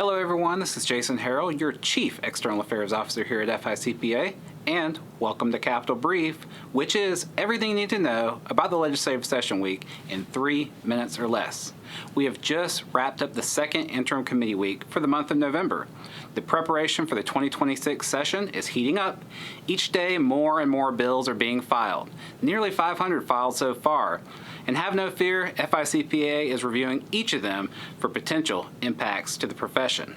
Hello everyone, this is Jason Harrell, your Chief External Affairs Officer here at FICPA, and welcome to Capitol Brief, which is everything you need to know about the legislative session week in 3 minutes or less. We have just wrapped up the second interim committee week for the month of November. The preparation for the 2026 session is heating up. Each day, more and more bills are being filed. Nearly 500 filed so far. And have no fear, FICPA is reviewing each of them for potential impacts to the profession.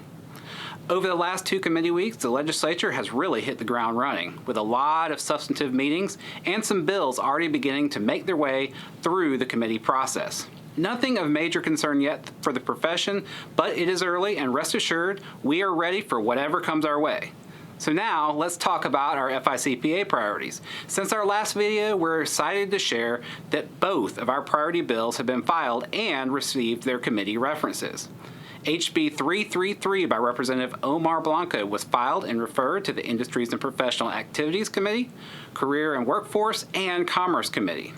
Over the last 2 committee weeks, the legislature has really hit the ground running with a lot of substantive meetings and some bills already beginning to make their way through the committee process. Nothing of major concern yet for the profession, but it is early and rest assured we are ready for whatever comes our way. So now let's talk about our FICPA priorities. Since our last video, we're excited to share that both of our priority bills have been filed and received their committee references. HB 333 by Representative Rep Blanco was filed and referred to the Industries and Professional Activities Committee, Career and Workforce, and Commerce Committee.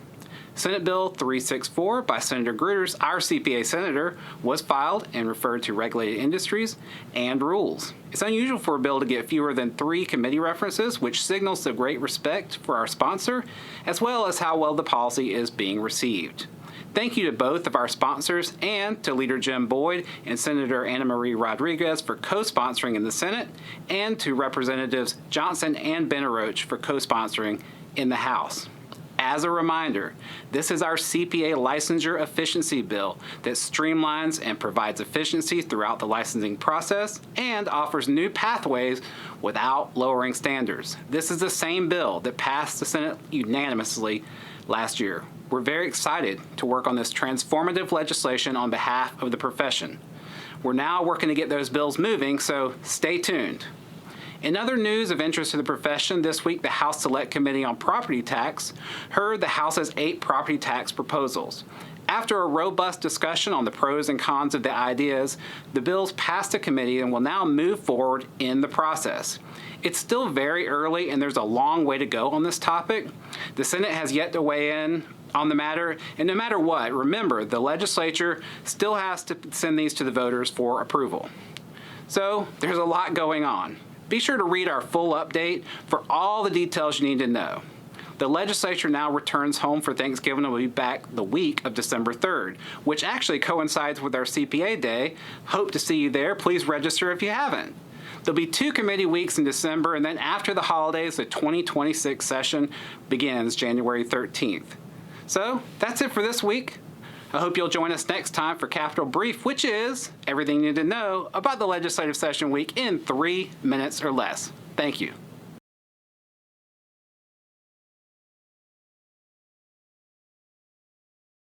Senate Bill 364 by Senator Gruters, our CPA senator, was filed and referred to Regulated Industries and Rules. It's unusual for a bill to get fewer than 3 committee references, which signals the great respect for our sponsor, as well as how well the policy is being received. Thank you to both of our sponsors and to Leader Jim Boyd and Senator Anna Marie Rodriguez for co-sponsoring in the Senate, and to Representatives Johnson and Benaroche for co-sponsoring in the House. As a reminder, this is our CPA licensure efficiency bill that streamlines and provides efficiency throughout the licensing process and offers new pathways without lowering standards. This is the same bill that passed the Senate unanimously last year. We're very excited to work on this transformative legislation on behalf of the profession. We're now working to get those bills moving, so stay tuned. In other news of interest to the profession, this week the House Select Committee on Property Tax heard the House's 8 property tax proposals. After a robust discussion on the pros and cons of the ideas, the bills passed the committee and will now move forward in the process. It's still very early and there's a long way to go on this topic. The Senate has yet to weigh in on the matter, and no matter what, remember, the legislature still has to send these to the voters for approval. So there's a lot going on. Be sure to read our full update for all the details you need to know. The legislature now returns home for Thanksgiving and will be back the week of December 3rd, which actually coincides with our CPA Day. Hope to see you there. Please register if you haven't. There'll be 2 committee weeks in December, and then after the holidays, the 2026 session begins January 13th. So that's it for this week. I hope you'll join us next time for Capitol Brief, which is everything you need to know about the legislative session week in 3 minutes or less. Thank you.